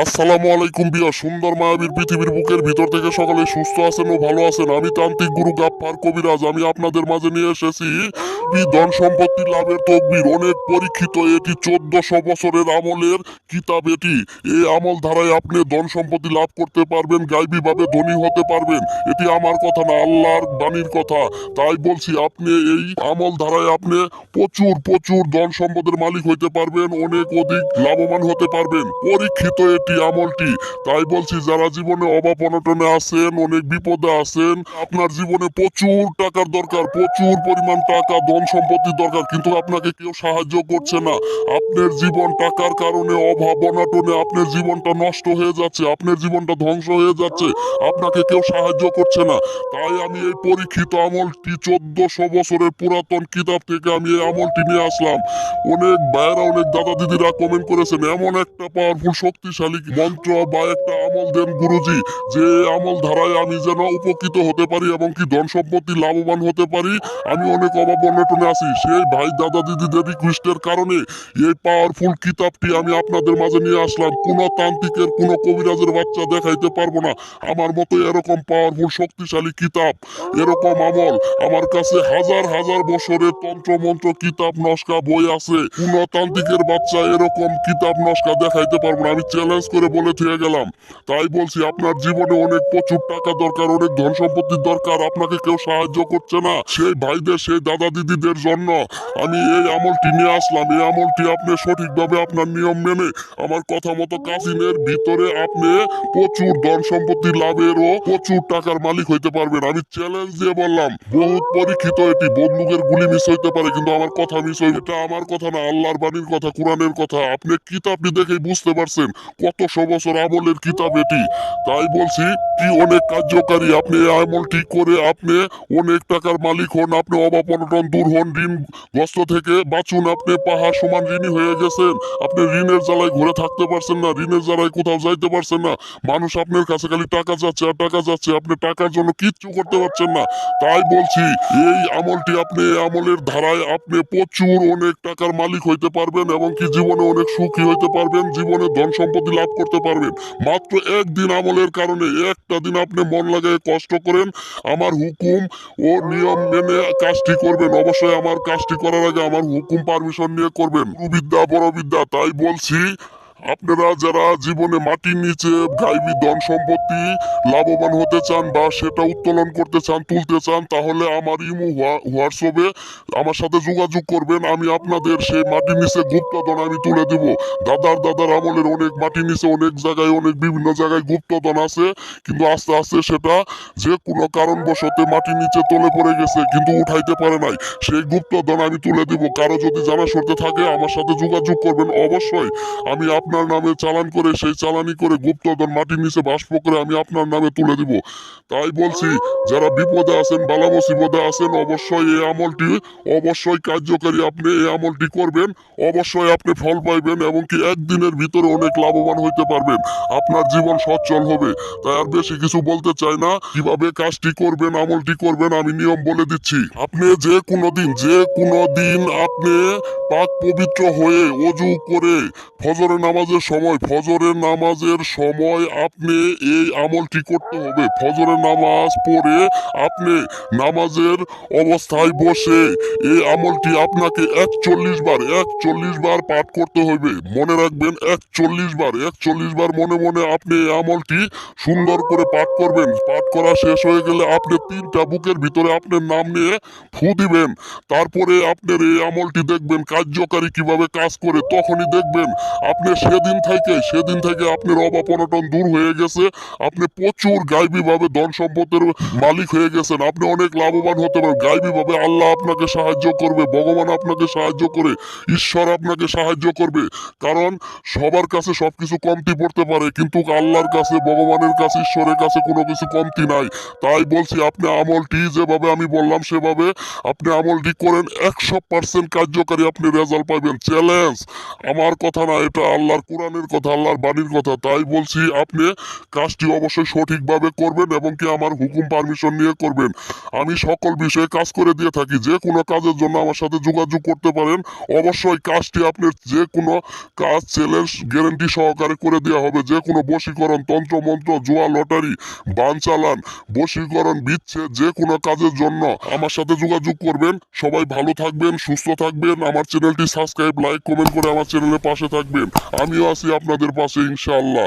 আসসালামু আলাইকুম বিয়া সুন্দর মায়াবীর পৃথিবীর বুকের ভিতর থেকে সকালে সুস্থ আছেন ও ভালো আছেন। আমি তান্ত্রিক গুরু গাফফার কবিরাজ। আমি আপনাদের মাঝে নিয়ে এসেছি ধন সম্পত্তি লাভের তকবির। অনেক পরীক্ষিত, এটি 1400 বছরের আমলের কিতাব। এটি এই আমল ধারায় আপনি ধন সম্পত্তি লাভ করতে পারবেন, গাইবী ভাবে ধনী হতে পারবেন। এটি আমার কথা না, আল্লাহর বাণীর কথা। তাই বলছি, আপনি এই আমল ধারায় আপনি প্রচুর প্রচুর ধন সম্পদের মালিক হইতে পারবেন, অনেক অধিক লাভবান হতে পারবেন। পরীক্ষিত এটি আমলটি। তাই বলছি, যারা জীবনে অভাব অনটনে আছেন, অনেক বিপদে আছেন, আপনার জীবনে প্রচুর টাকার দরকার, প্রচুর পরিমাণ টাকা ধন সম্পত্তির দরকার, কিন্তু আপনাকে কেউ সাহায্য করছে না। আপনার জীবন টাকার কারণে, অভাব অনটনে আপনার জীবনটা নষ্ট হয়ে যাচ্ছে, আপনার জীবনটা ধ্বংস হয়ে যাচ্ছে, আপনাকে কেউ সাহায্য করছে না। তাই আমি এই পরীক্ষিত আমলটি 1400 বছরের পুরাতন কিতাব থেকে আমি এই আমলটি নিয়ে আসলাম। অনেক ভাইয়েরা, অনেক দাদা দিদিরা কমেন্ট করেছেন, এমন একটা পাওয়ারফুল শক্তিশালী মন্ত্র বা একটা আমল দেন গুরুজি, যে আমল ধারায় আমি যেন উপকৃত হতে পারি এবং কি ধন সম্পত্তি লাভবান হতে পারি। আমি অনেক অভাব অনটনে আছি, সেই ভাই দাদা দিদিদের রিকোয়েস্টের কারণে এই পাওয়ারফুল কিতাবটি আমি আপনাদের মাঝে নিয়ে আসলাম। কোন তান্ত্রিকের, কোন কবিরাজের বাচ্চা দেখাইতে পারবো না আমার মতো এরকম পাওয়ারফুল শক্তিশালী কিতাব, এরকম আমল। আমার কাছে হাজার হাজার বছরের তন্ত্র মন্ত্র কিতাব নস্কা বই আছে। কোন তান্ত্রিকের বাচ্চা এরকম কিতাব নস্কা দেখাইতে পারবো না, আমি চ্যালেঞ্জ করে বলে থেকে গেলাম। তাই বলছি, আপনার জীবনে অনেক প্রচুর টাকা দরকার, অনেক ধন সম্পত্তির দরকার, আপনাকে কেউ সাহায্য করছে না, সেই ভাইদের, সেই দাদা দিদিদের জন্য আমি এই আমলটি নিয়ে আসলাম। এই আমলটি আপনি সঠিকভাবে আপনার নিয়ম মেনে আমার কথা মতো কাজিনের ভিতরে আপনি প্রচুর ধন সম্পত্তি লাভের ও প্রচুর টাকার মালিক হইতে পারবেন। আমি চ্যালেঞ্জ দিয়ে বললাম, বহুত পরীক্ষিত এটি। বন্দুকের গুলি মিস হইতে পারে, কিন্তু আমার কথা মিস হইবে। এটা আমার কথা না, আল্লাহর বাণীর কথা, কোরআনের কথা। আপনি কিতাবটি দেখেই বুঝতে পারছেন কত বছর আমলের কিতাব এটি। তাই বলছি, কি অনেক কার্যকারী। আপনি এই আমলটি করে আপনি অনেক টাকার মালিক হন, আপনি অভাব অনটন দূর হন, ঋণগ্রস্ত থেকে বাঁচুন। আপনি পাহাড় সমান ঋণী হয়ে গেছেন, আপনি ঋণের জ্বালায় ঘুরে থাকতে পারছেন না, ঋণের জ্বালায় কোথাও যাইতে পারছেন না, মানুষ আপনার কাছে খালি টাকা যাচ্ছে আর টাকা যাচ্ছে, আপনি টাকার জন্য কিচ্ছু করতে পারছেন না। তাই বলছি, এই আমলটি, আপনি এই আমলের ধারায় আপনি প্রচুর অনেক টাকার মালিক হইতে পারবেন এবং কি জীবনে অনেক সুখী হইতে পারবেন, জীবনে ধন সম্পত্তি লাভ করতে পারবেন। মাত্র একদিন আমলের কারণে, একটা দিন আপনি মন লাগায় কষ্ট করেন, আমার হুকুম ও নিয়ম মেনে কাজটি করবেন। অবশ্যই আমার কাজটি করার আগে আমার হুকুম পারমিশন নিয়ে করবেন। বিদ্যা বড় বিদ্যা। তাই বলছি, আপনারা যারা জীবনে মাটির নিচে গাইবী ধন সম্পত্তি লাভবান হতে চান বা সেটা উত্তোলন করতে চান, তুলতে চান, তাহলে আমার ইমো হোয়াটসঅ্যাপে আমার সাথে যোগাযোগ করবেন। আমি আপনাদের সেই মাটির নিচে গুপ্তধন আমি তুলে দিব। দাদার দাদার আমলের অনেক মাটির নিচে, অনেক জায়গায়, অনেক বিভিন্ন জায়গায় গুপ্তধন আছে, কিন্তু আস্তে আস্তে সেটা যে কোনো কারণবশত মাটির নিচে তলে পড়ে গেছে, কিন্তু উঠাইতে পারে নাই। সেই গুপ্তধন আমি তুলে দিব। কারো যদি জানা সরতে থাকে আমার সাথে যোগাযোগ করবেন। অবশ্যই আমি আপনার নামে চালান করে, সেই চালানি করে গুপ্তধন মাটির নিচে বাষ্প করে আমি আপনার নামে তুলে দিব। তাই বলছি, যারা বিপদে আছেন, বালা মুসিবতে আছেন, অবশ্যই এই আমলটি অবশ্যই কার্যকারী। আপনি এই আমলটি করবেন, অবশ্যই আপনি ফল পাইবেন এবং কি একদিনের ভিতরে অনেক লাভবান হইতে পারবেন। আপনার জীবন সচ্ছল হবে। তাই আর বেশি কিছু বলতে চাই না। কিভাবে কাজটি করবেন, আমলটি করবেন, আমি নিয়ম বলে দিচ্ছি। আপনি যে কোনো দিন আপনি পাক পবিত্র হয়ে অজু করে ফজরের নামাজের সময় আপনি এই আমলটি করতে হবে। ফজরের নামাজ পড়ে আপনি নামাজের অবস্থায় বসে এই আমলটি আপনাকে 41 বার পাঠ করতে হবে। মনে রাখবেন, 41 বার মনে মনে আপনি এই আমলটি সুন্দর করে পাঠ করবেন। পাঠ করা শেষ হয়ে গেলে আপনি 3টা বুকের ভিতরে আপনার নাম নিয়ে ফু দিবেন। তারপরে আপনার এই আমলটি দেখবেন কার্যকারী কিভাবে কাজ করে। তখনই দেখবেন আপনি সেদিন থেকে আপনার অভাব অনটন দূর হয়ে গেছে, আপনি প্রচুর গাইবী ভাবে ধন সম্পদের মালিক হয়ে গেছেন, আপনি অনেক লাভবান হতে পারেন। গাইবী ভাবে আল্লাহ আপনাকে সাহায্য করবে, ভগবান আপনাকে সাহায্য করে, ঈশ্বর আপনাকে সাহায্য করবে। কারণ সবার কাছে সবকিছু কমতি পড়তে পারে, কিন্তু আল্লাহর কাছে, ভগবানের কাছে, ঈশ্বরের কাছে কোনো কিছু কমতি নাই। তাই বলছি, আপনি আমলটি যেভাবে আমি বললাম সেভাবে আপনি আমলটি করেন, 100% কার্যকারী আপনি রেজাল্ট পাবেন। চ্যালেঞ্জ, আমার কথা না, এটা আল্লাহ আল্লাহর কোরআনের কথা, আল্লাহর বাণীর কথা, তাই বলছি আপনি কাজটি অবশ্যই সঠিকভাবে করবেন এবং কি আমার হুকুম পারমিশন নিয়ে করবেন। আমি সকল বিষয়ে কাজ করে দিয়ে থাকি, যে কোনো কাজের জন্য আমার সাথে যোগাযোগ করতে পারেন। অবশ্যই কাজটি আপনার যে কোনো কাজ চ্যালেঞ্জ গ্যারান্টি সহকারে করে দেওয়া হবে। যে কোনো বশীকরণ, তন্ত্রমন্ত্র, জুয়া, লটারি, বান চালান, বশীকরণ, বিচ্ছেদ, যে কোনো কাজের জন্য আমার সাথে যোগাযোগ করবেন। সবাই ভালো থাকবেন, সুস্থ থাকবেন। আমার চ্যানেলটি সাবস্ক্রাইব, লাইক, কমেন্ট করে আমার চ্যানেলের পাশে থাকবেন। আমিও আছি আপনাদের পাশে ইনশাআল্লাহ।